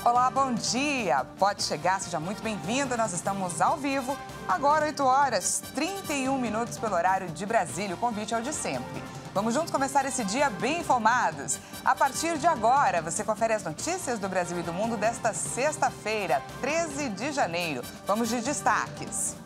Olá, bom dia! Pode chegar, seja muito bem-vindo. Nós estamos ao vivo, agora 8 horas, 31 minutos pelo horário de Brasília. O convite é o de sempre. Vamos juntos começar esse dia bem informados. A partir de agora, você confere as notícias do Brasil e do mundo desta sexta-feira, 13 de janeiro. Vamos de destaques.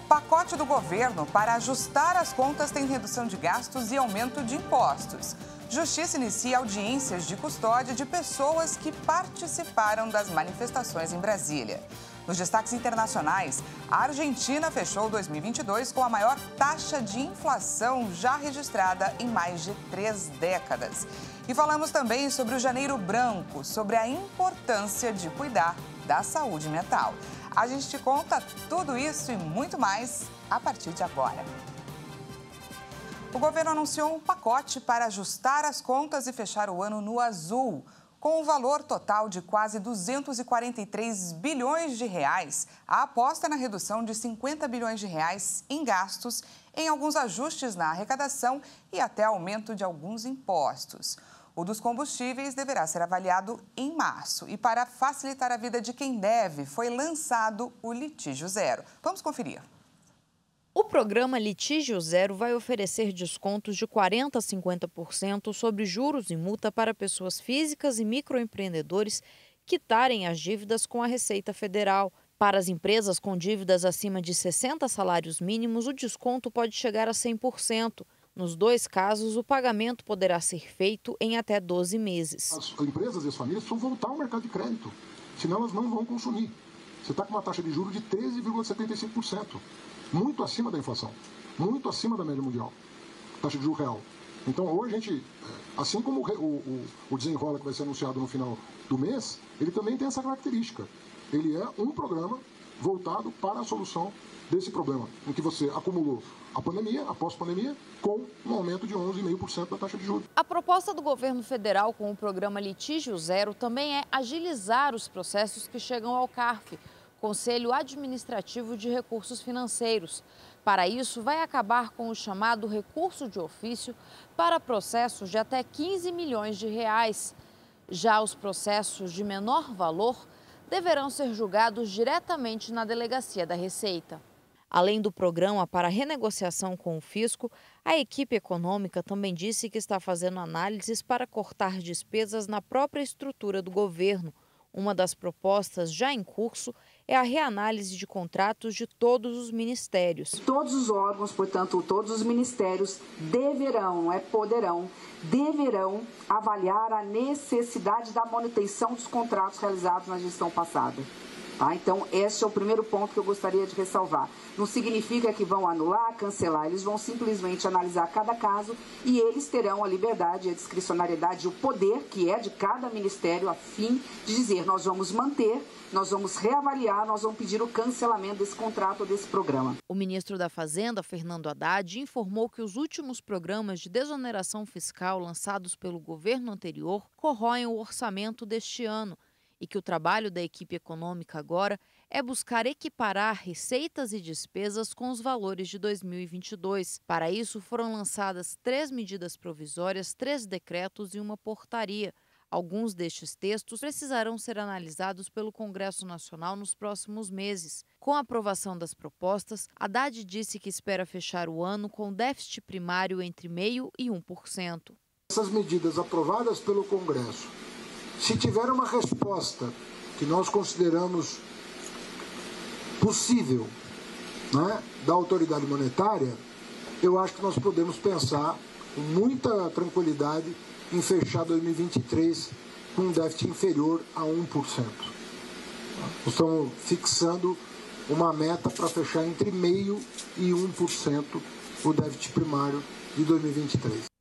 Pacote do governo para ajustar as contas tem redução de gastos e aumento de impostos. Justiça inicia audiências de custódia de pessoas que participaram das manifestações em Brasília. Nos destaques internacionais, a Argentina fechou 2022 com a maior taxa de inflação já registrada em mais de 3 décadas. E falamos também sobre o Janeiro Branco, sobre a importância de cuidar da saúde mental. A gente te conta tudo isso e muito mais a partir de agora. O governo anunciou um pacote para ajustar as contas e fechar o ano no azul. Com um valor total de quase 243 bilhões de reais, a aposta é na redução de 50 bilhões de reais em gastos, em alguns ajustes na arrecadação e até aumento de alguns impostos. O dos combustíveis deverá ser avaliado em março. E para facilitar a vida de quem deve, foi lançado o Litígio Zero. Vamos conferir. O programa Litígio Zero vai oferecer descontos de 40% a 50% sobre juros e multa para pessoas físicas e microempreendedores quitarem as dívidas com a Receita Federal. Para as empresas com dívidas acima de 60 salários mínimos, o desconto pode chegar a 100%. Nos dois casos, o pagamento poderá ser feito em até 12 meses. As empresas e as famílias precisam voltar ao mercado de crédito, senão elas não vão consumir. Você está com uma taxa de juros de 13,75%. Muito acima da inflação, muito acima da média mundial, taxa de juros real. Então, hoje a gente, assim como o desenrola que vai ser anunciado no final do mês, ele também tem essa característica. Ele é um programa voltado para a solução desse problema, em que você acumulou a pandemia, a pós-pandemia, com um aumento de 11,5% da taxa de juros. A proposta do governo federal com o programa Litígio Zero também é agilizar os processos que chegam ao CARF, Conselho Administrativo de Recursos Financeiros. Para isso, vai acabar com o chamado recurso de ofício para processos de até 15 milhões de reais. Já os processos de menor valor deverão ser julgados diretamente na Delegacia da Receita. Além do programa para renegociação com o fisco, a equipe econômica também disse que está fazendo análises para cortar despesas na própria estrutura do governo. Uma das propostas já em curso é a reanálise de contratos de todos os ministérios. Todos os órgãos, portanto, todos os ministérios deverão, não é poderão, deverão avaliar a necessidade da manutenção dos contratos realizados na gestão passada. Tá? Então, esse é o primeiro ponto que eu gostaria de ressalvar. Não significa que vão anular, cancelar, eles vão simplesmente analisar cada caso e eles terão a liberdade, a discricionariedade e o poder, que é de cada ministério, a fim de dizer, nós vamos manter, nós vamos reavaliar, nós vamos pedir o cancelamento desse contrato ou desse programa. O ministro da Fazenda, Fernando Haddad, informou que os últimos programas de desoneração fiscal lançados pelo governo anterior corroem o orçamento deste ano, e que o trabalho da equipe econômica agora é buscar equiparar receitas e despesas com os valores de 2022. Para isso, foram lançadas 3 medidas provisórias, 3 decretos e uma portaria. Alguns destes textos precisarão ser analisados pelo Congresso Nacional nos próximos meses. Com a aprovação das propostas, Haddad disse que espera fechar o ano com déficit primário entre 0,5% e 1%. Essas medidas aprovadas pelo Congresso, se tiver uma resposta que nós consideramos possível, né, da autoridade monetária, eu acho que nós podemos pensar com muita tranquilidade em fechar 2023 com um déficit inferior a 1%. Nós estamos fixando uma meta para fechar entre 0,5% e 1% o déficit primário de 2023.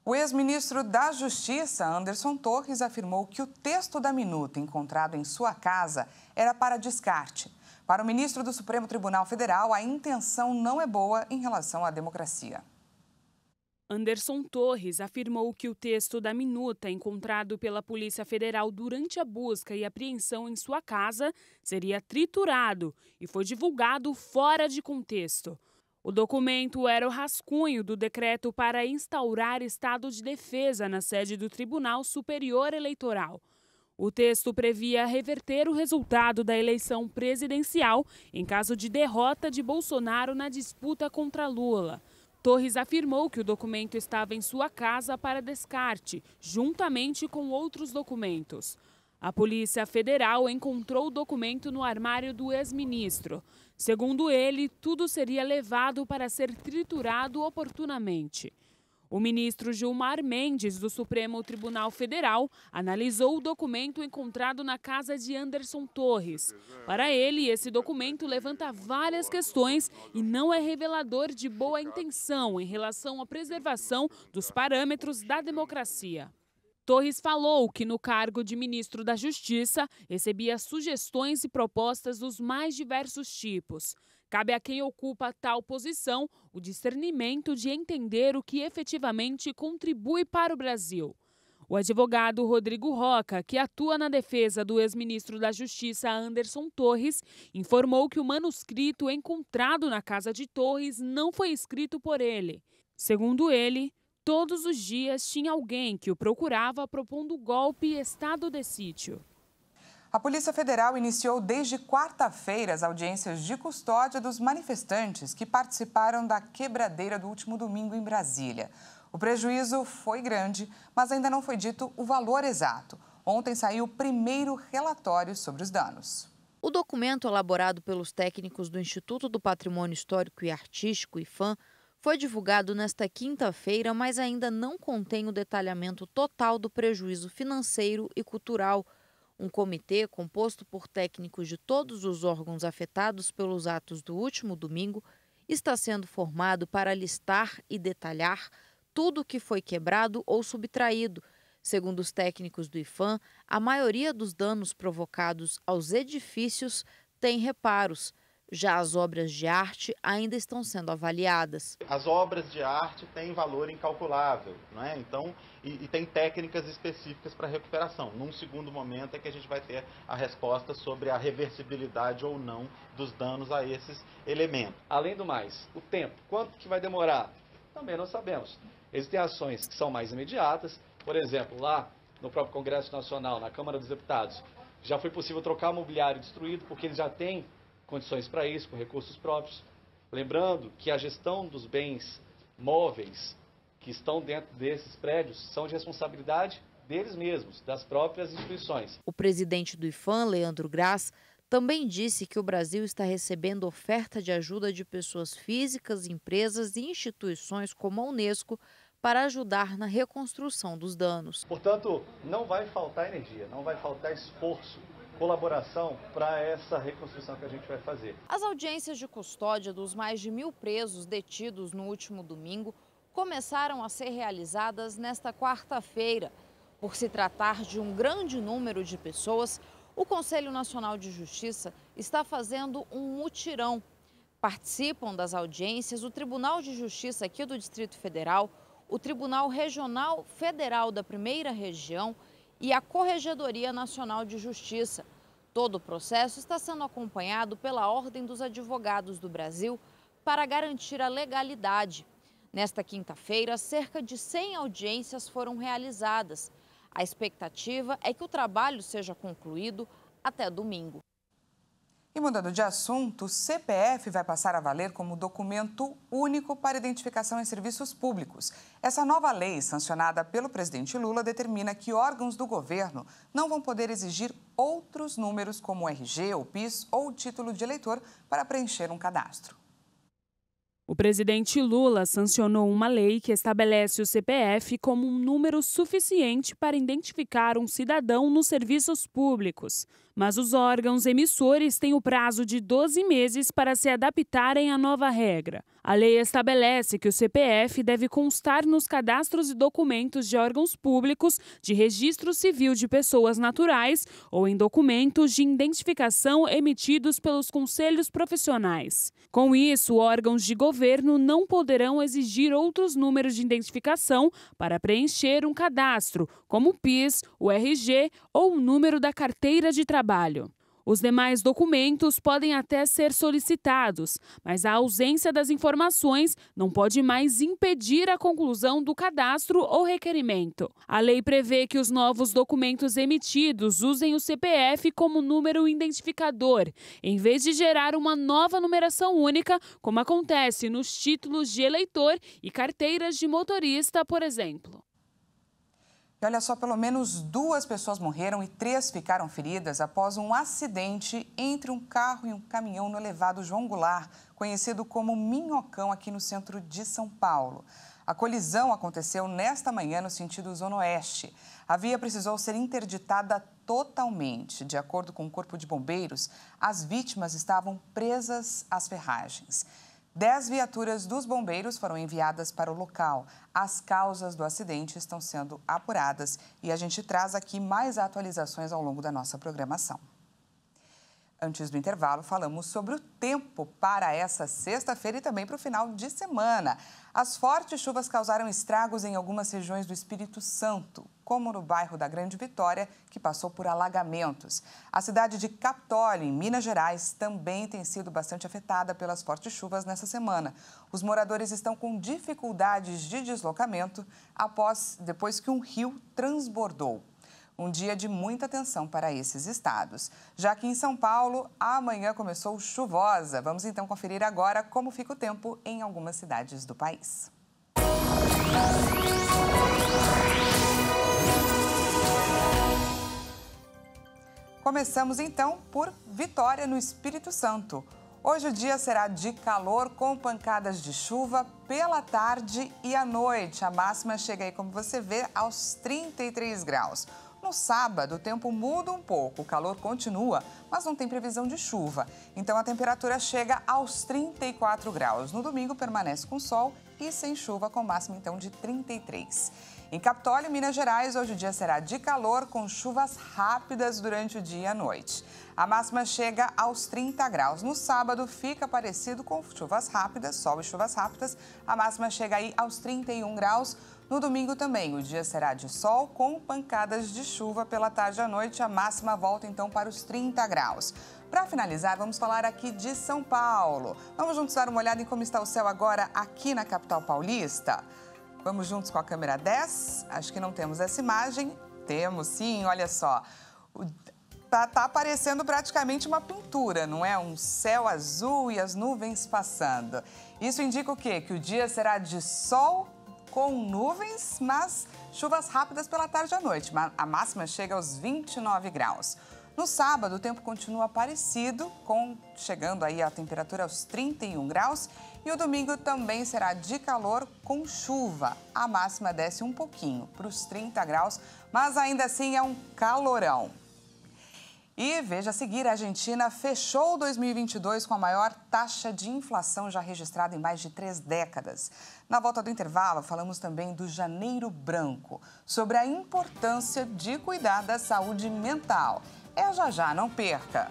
O ex-ministro da Justiça, Anderson Torres, afirmou que o texto da minuta encontrado em sua casa era para descarte. Para o ministro do Supremo Tribunal Federal, a intenção não é boa em relação à democracia. Anderson Torres afirmou que o texto da minuta encontrado pela Polícia Federal durante a busca e apreensão em sua casa seria triturado e foi divulgado fora de contexto. O documento era o rascunho do decreto para instaurar estado de defesa na sede do Tribunal Superior Eleitoral. O texto previa reverter o resultado da eleição presidencial em caso de derrota de Bolsonaro na disputa contra Lula. Torres afirmou que o documento estava em sua casa para descarte, juntamente com outros documentos. A Polícia Federal encontrou o documento no armário do ex-ministro. Segundo ele, tudo seria levado para ser triturado oportunamente. O ministro Gilmar Mendes, do Supremo Tribunal Federal, analisou o documento encontrado na casa de Anderson Torres. Para ele, esse documento levanta várias questões e não é revelador de boa intenção em relação à preservação dos parâmetros da democracia. Torres falou que, no cargo de ministro da Justiça, recebia sugestões e propostas dos mais diversos tipos. Cabe a quem ocupa tal posição o discernimento de entender o que efetivamente contribui para o Brasil. O advogado Rodrigo Roca, que atua na defesa do ex-ministro da Justiça Anderson Torres, informou que o manuscrito encontrado na casa de Torres não foi escrito por ele. Segundo ele, todos os dias tinha alguém que o procurava propondo golpe e estado de sítio. A Polícia Federal iniciou desde quarta-feira as audiências de custódia dos manifestantes que participaram da quebradeira do último domingo em Brasília. O prejuízo foi grande, mas ainda não foi dito o valor exato. Ontem saiu o primeiro relatório sobre os danos. O documento elaborado pelos técnicos do Instituto do Patrimônio Histórico e Artístico, IPHAN, foi divulgado nesta quinta-feira, mas ainda não contém o detalhamento total do prejuízo financeiro e cultural. Um comitê composto por técnicos de todos os órgãos afetados pelos atos do último domingo está sendo formado para listar e detalhar tudo o que foi quebrado ou subtraído. Segundo os técnicos do IPHAN, a maioria dos danos provocados aos edifícios tem reparos. Já as obras de arte ainda estão sendo avaliadas. As obras de arte têm valor incalculável, não é? Então, e tem técnicas específicas para recuperação. Num segundo momento é que a gente vai ter a resposta sobre a reversibilidade ou não dos danos a esses elementos. Além do mais, o tempo, quanto que vai demorar? Também não sabemos. Existem ações que são mais imediatas, por exemplo, lá no próprio Congresso Nacional, na Câmara dos Deputados, já foi possível trocar o mobiliário destruído porque eles já têm condições para isso, com recursos próprios. Lembrando que a gestão dos bens móveis que estão dentro desses prédios são de responsabilidade deles mesmos, das próprias instituições. O presidente do IPHAN, Leandro Graz, também disse que o Brasil está recebendo oferta de ajuda de pessoas físicas, empresas e instituições como a Unesco para ajudar na reconstrução dos danos. Portanto, não vai faltar energia, não vai faltar esforço, colaboração para essa reconstrução que a gente vai fazer. As audiências de custódia dos mais de 1.000 presos detidos no último domingo começaram a ser realizadas nesta quarta-feira. Por se tratar de um grande número de pessoas, o Conselho Nacional de Justiça está fazendo um mutirão. Participam das audiências o Tribunal de Justiça aqui do Distrito Federal, o Tribunal Regional Federal da Primeira Região e a Corregedoria Nacional de Justiça. Todo o processo está sendo acompanhado pela Ordem dos Advogados do Brasil para garantir a legalidade. Nesta quinta-feira, cerca de 100 audiências foram realizadas. A expectativa é que o trabalho seja concluído até domingo. E mudando de assunto, o CPF vai passar a valer como documento único para identificação em serviços públicos. Essa nova lei, sancionada pelo presidente Lula, determina que órgãos do governo não vão poder exigir outros números como o RG, o PIS ou o título de eleitor para preencher um cadastro. O presidente Lula sancionou uma lei que estabelece o CPF como um número suficiente para identificar um cidadão nos serviços públicos. Mas os órgãos emissores têm o prazo de 12 meses para se adaptarem à nova regra. A lei estabelece que o CPF deve constar nos cadastros e documentos de órgãos públicos, de registro civil de pessoas naturais ou em documentos de identificação emitidos pelos conselhos profissionais. Com isso, órgãos de governo não poderão exigir outros números de identificação para preencher um cadastro, como o PIS, o RG ou o número da carteira de trabalho. Os demais documentos podem até ser solicitados, mas a ausência das informações não pode mais impedir a conclusão do cadastro ou requerimento. A lei prevê que os novos documentos emitidos usem o CPF como número identificador, em vez de gerar uma nova numeração única, como acontece nos títulos de eleitor e carteiras de motorista, por exemplo. E olha só, pelo menos 2 pessoas morreram e 3 ficaram feridas após um acidente entre um carro e um caminhão no elevado João Goulart, conhecido como Minhocão, aqui no centro de São Paulo. A colisão aconteceu nesta manhã no sentido Zona Oeste. A via precisou ser interditada totalmente. De acordo com o Corpo de Bombeiros, as vítimas estavam presas às ferragens. 10 viaturas dos bombeiros foram enviadas para o local. As causas do acidente estão sendo apuradas e a gente traz aqui mais atualizações ao longo da nossa programação. Antes do intervalo, falamos sobre o tempo para essa sexta-feira e também para o final de semana. As fortes chuvas causaram estragos em algumas regiões do Espírito Santo, como no bairro da Grande Vitória, que passou por alagamentos. A cidade de Capitólio, em Minas Gerais, também tem sido bastante afetada pelas fortes chuvas nessa semana. Os moradores estão com dificuldades de deslocamento depois que um rio transbordou. Um dia de muita atenção para esses estados. Já que em São Paulo, amanhã começou chuvosa. Vamos então conferir agora como fica o tempo em algumas cidades do país. Começamos então por Vitória, no Espírito Santo. Hoje o dia será de calor com pancadas de chuva pela tarde e à noite. A máxima chega aí, como você vê, aos 33 graus. No sábado, o tempo muda um pouco, o calor continua, mas não tem previsão de chuva. Então, a temperatura chega aos 34 graus. No domingo, permanece com sol e sem chuva, com máxima, então, de 33. Em Capitólio, Minas Gerais, hoje o dia será de calor, com chuvas rápidas durante o dia e a noite. A máxima chega aos 30 graus. No sábado, fica parecido com chuvas rápidas, sol e chuvas rápidas. A máxima chega aí aos 31 graus. No domingo também, o dia será de sol com pancadas de chuva pela tarde e à noite. A máxima volta então para os 30 graus. Para finalizar, vamos falar aqui de São Paulo. Vamos juntos dar uma olhada em como está o céu agora aqui na capital paulista. Vamos juntos com a câmera 10. Acho que não temos essa imagem. Temos sim, olha só. Tá aparecendo praticamente uma pintura, não é? Um céu azul e as nuvens passando. Isso indica o quê? Que o dia será de sol com nuvens, mas chuvas rápidas pela tarde e à noite. A máxima chega aos 29 graus. No sábado, o tempo continua parecido, chegando aí a temperatura aos 31 graus. E o domingo também será de calor com chuva. A máxima desce um pouquinho para os 30 graus, mas ainda assim é um calorão. E veja a seguir, a Argentina fechou 2022 com a maior taxa de inflação já registrada em mais de 3 décadas. Na volta do intervalo, falamos também do Janeiro Branco, sobre a importância de cuidar da saúde mental. É já, não perca!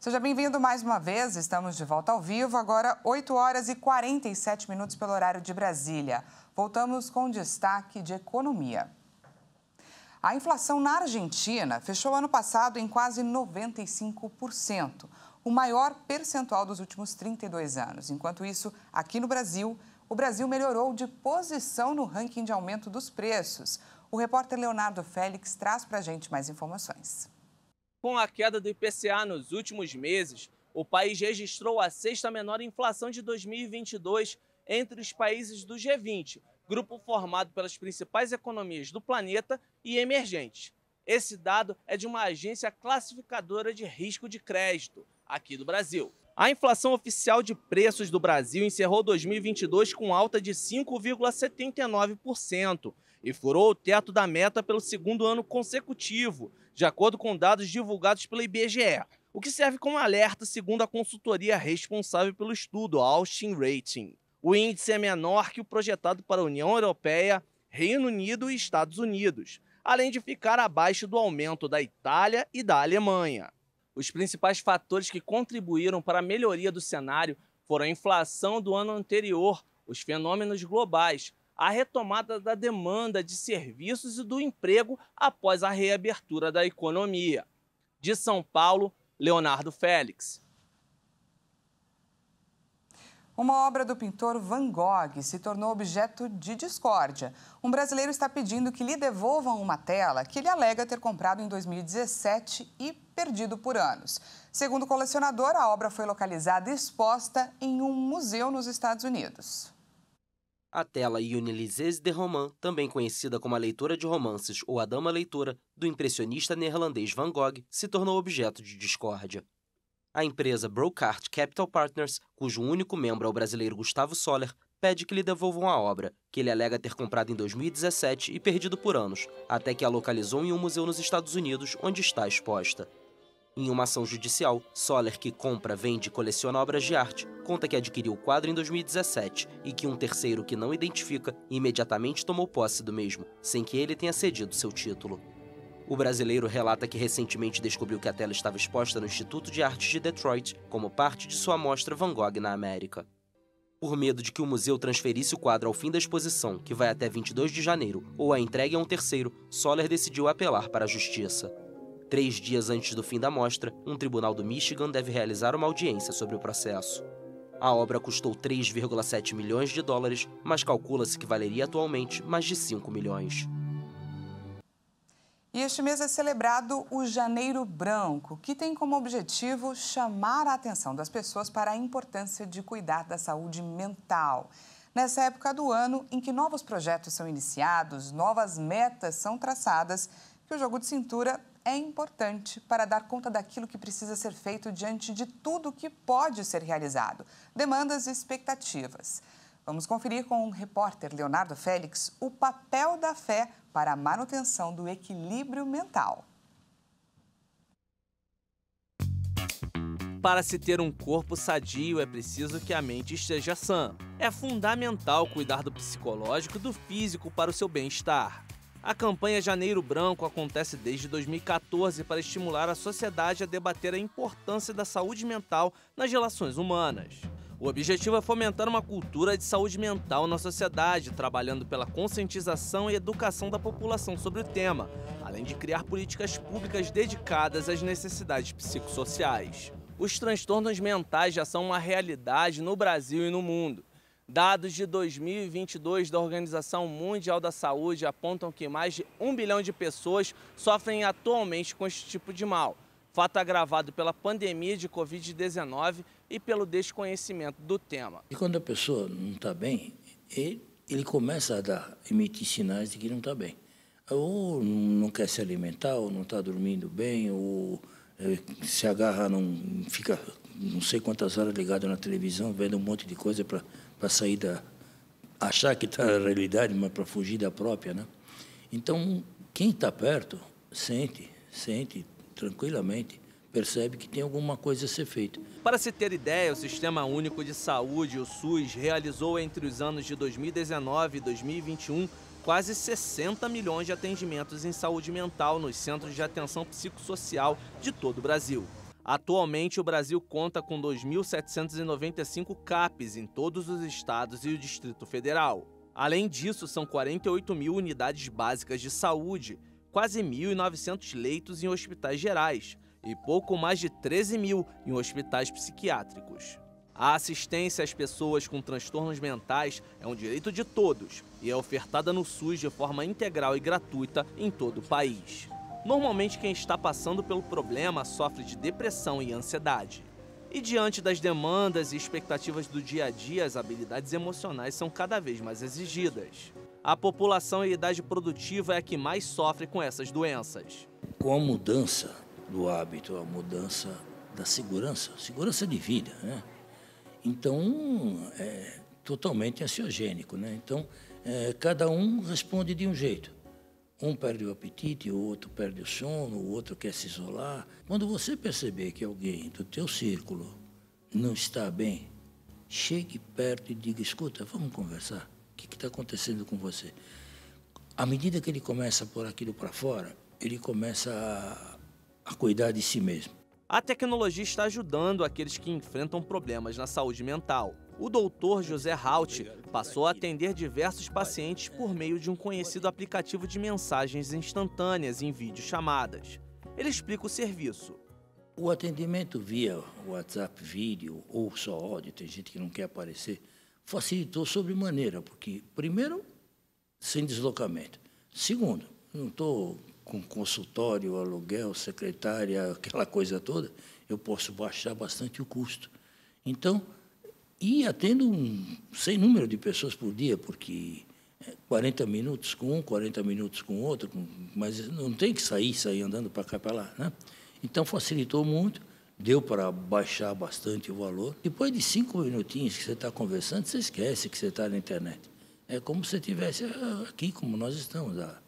Seja bem-vindo mais uma vez, estamos de volta ao vivo, agora 8 horas e 47 minutos pelo horário de Brasília. Voltamos com destaque de economia. A inflação na Argentina fechou ano passado em quase 95%, o maior percentual dos últimos 32 anos. Enquanto isso, aqui no Brasil, o Brasil melhorou de posição no ranking de aumento dos preços. O repórter Leonardo Félix traz para a gente mais informações. Com a queda do IPCA nos últimos meses, o país registrou a 6ª menor inflação de 2022 entre os países do G20, grupo formado pelas principais economias do planeta e emergentes. Esse dado é de uma agência classificadora de risco de crédito, aqui do Brasil. A inflação oficial de preços do Brasil encerrou 2022 com alta de 5,79% e furou o teto da meta pelo 2º ano consecutivo, de acordo com dados divulgados pela IBGE, o que serve como alerta segundo a consultoria responsável pelo estudo, a Austin Rating. O O índice é menor que o projetado para a União Europeia, Reino Unido e Estados Unidos, além de ficar abaixo do aumento da Itália e da Alemanha. Os principais fatores que contribuíram para a melhoria do cenário foram a inflação do ano anterior, os fenômenos globais, a retomada da demanda de serviços e do emprego após a reabertura da economia. De São Paulo, Leonardo Félix. Uma obra do pintor Van Gogh se tornou objeto de discórdia. Um brasileiro está pedindo que lhe devolvam uma tela que ele alega ter comprado em 2017 e perdido por anos. Segundo o colecionador, a obra foi localizada e exposta em um museu nos Estados Unidos. A tela Une liseuse de roman, também conhecida como a leitora de romances ou a dama leitora, do impressionista neerlandês Van Gogh, se tornou objeto de discórdia. A empresa Brocart Capital Partners, cujo único membro é o brasileiro Gustavo Soller, pede que lhe devolvam a obra, que ele alega ter comprado em 2017 e perdido por anos, até que a localizou em um museu nos Estados Unidos, onde está exposta. Em uma ação judicial, Soller, que compra, vende e coleciona obras de arte, conta que adquiriu o quadro em 2017 e que um terceiro que não identifica imediatamente tomou posse do mesmo, sem que ele tenha cedido seu título. O brasileiro relata que recentemente descobriu que a tela estava exposta no Instituto de Artes de Detroit como parte de sua mostra Van Gogh na América. Por medo de que o museu transferisse o quadro ao fim da exposição, que vai até 22 de janeiro, ou a entregue a um terceiro, Soller decidiu apelar para a justiça. 3 dias antes do fim da mostra, um tribunal do Michigan deve realizar uma audiência sobre o processo. A obra custou 3,7 milhões de dólares, mas calcula-se que valeria atualmente mais de 5 milhões. E este mês é celebrado o Janeiro Branco, que tem como objetivo chamar a atenção das pessoas para a importância de cuidar da saúde mental. Nessa época do ano, em que novos projetos são iniciados, novas metas são traçadas, que o jogo de cintura é importante para dar conta daquilo que precisa ser feito diante de tudo que pode ser realizado, demandas e expectativas. Vamos conferir com o repórter Leonardo Félix o papel da fé para a manutenção do equilíbrio mental. Para se ter um corpo sadio, é preciso que a mente esteja sã. É fundamental cuidar do psicológico e do físico para o seu bem-estar. A campanha Janeiro Branco acontece desde 2014 para estimular a sociedade a debater a importância da saúde mental nas relações humanas. O objetivo é fomentar uma cultura de saúde mental na sociedade, trabalhando pela conscientização e educação da população sobre o tema, além de criar políticas públicas dedicadas às necessidades psicossociais. Os transtornos mentais já são uma realidade no Brasil e no mundo. Dados de 2022 da Organização Mundial da Saúde apontam que mais de 1 bilhão de pessoas sofrem atualmente com este tipo de mal, fato agravado pela pandemia de Covid-19 e pelo desconhecimento do tema. E quando a pessoa não está bem, ele começa a emitir sinais de que não está bem. Ou não quer se alimentar, ou não está dormindo bem, ou se agarra, fica não sei quantas horas ligado na televisão, vendo um monte de coisa para sair achar que está na realidade, mas para fugir da própria, né? Então, quem está perto, sente tranquilamente, percebe que tem alguma coisa a ser feita. Para se ter ideia, o Sistema Único de Saúde, o SUS, realizou entre os anos de 2019 e 2021 quase 60 milhões de atendimentos em saúde mental nos centros de atenção psicossocial de todo o Brasil. Atualmente, o Brasil conta com 2.795 CAPs em todos os estados e o Distrito Federal. Além disso, são 48 mil unidades básicas de saúde, quase 1.900 leitos em hospitais gerais e pouco mais de 13 mil em hospitais psiquiátricos. A assistência às pessoas com transtornos mentais é um direito de todos e é ofertada no SUS de forma integral e gratuita em todo o país. Normalmente, quem está passando pelo problema sofre de depressão e ansiedade. E diante das demandas e expectativas do dia a dia, as habilidades emocionais são cada vez mais exigidas. A população em idade produtiva é a que mais sofre com essas doenças. Com a mudança do hábito, a mudança da segurança de vida, né? Então, é totalmente ansiogênico, né? Então, cada um responde de um jeito. Um perde o apetite, o outro perde o sono, o outro quer se isolar. Quando você perceber que alguém do teu círculo não está bem, chegue perto e diga, escuta, vamos conversar. O que está acontecendo com você? À medida que ele começa a pôr aquilo para fora, ele começa a cuidar de si mesmo. A tecnologia está ajudando aqueles que enfrentam problemas na saúde mental. O doutor José Halt passou a atender diversos pacientes por meio de um conhecido aplicativo de mensagens instantâneas em videochamadas. Ele explica o serviço. O atendimento via WhatsApp, vídeo ou só áudio, tem gente que não quer aparecer, facilitou sobremaneira, porque, primeiro, sem deslocamento. Segundo, não estou com consultório, aluguel, secretária, aquela coisa toda, eu posso baixar bastante o custo. Então, e atendo sem número de pessoas por dia, porque 40 minutos com um, 40 minutos com outro, mas não tem que sair andando para cá e para lá, né? Então, facilitou muito, deu para baixar bastante o valor. Depois de 5 minutinhos que você está conversando, você esquece que você está na internet. É como se você estivesse aqui, como nós estamos, a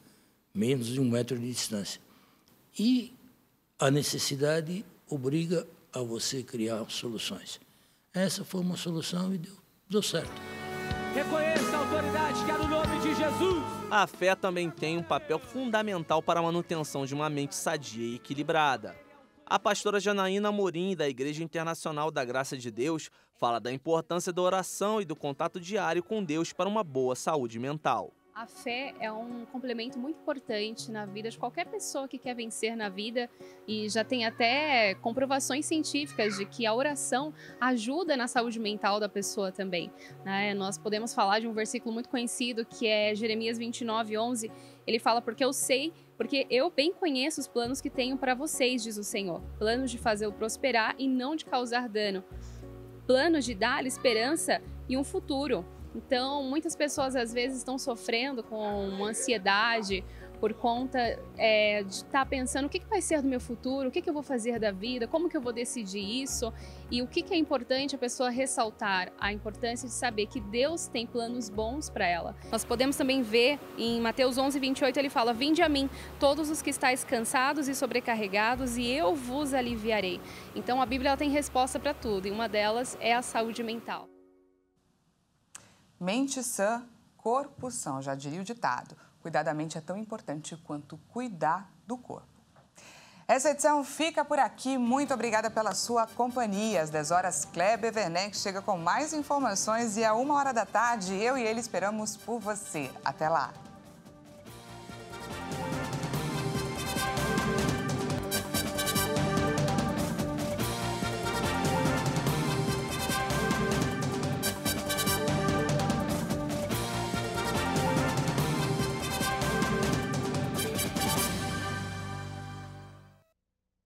menos de 1 metro de distância. E a necessidade obriga a você criar soluções. Essa foi uma solução e deu certo. Reconheça a autoridade que é no nome de Jesus. A fé também tem um papel fundamental para a manutenção de uma mente sadia e equilibrada. A pastora Janaína Amorim, da Igreja Internacional da Graça de Deus, fala da importância da oração e do contato diário com Deus para uma boa saúde mental. A fé é um complemento muito importante na vida de qualquer pessoa que quer vencer na vida, e já tem até comprovações científicas de que a oração ajuda na saúde mental da pessoa também, né? Nós podemos falar de um versículo muito conhecido que é Jeremias 29:11. Ele fala, porque eu bem conheço os planos que tenho para vocês, diz o Senhor, planos de fazê-lo prosperar e não de causar dano, planos de dar esperança e um futuro. Então, muitas pessoas às vezes estão sofrendo com ansiedade por conta de estar pensando o que vai ser do meu futuro, o que eu vou fazer da vida, como que eu vou decidir isso. E o que é importante a pessoa ressaltar? A importância de saber que Deus tem planos bons para ela. Nós podemos também ver em Mateus 11:28, ele fala, vinde a mim, todos os que estáis cansados e sobrecarregados, e eu vos aliviarei. Então, a Bíblia ela tem resposta para tudo, e uma delas é a saúde mental. Mente sã, corpo são, já diria o ditado. Cuidar da mente é tão importante quanto cuidar do corpo. Essa edição fica por aqui. Muito obrigada pela sua companhia. Às 10 horas, Kleber Werneck chega com mais informações e à 1h da tarde, eu e ele esperamos por você. Até lá!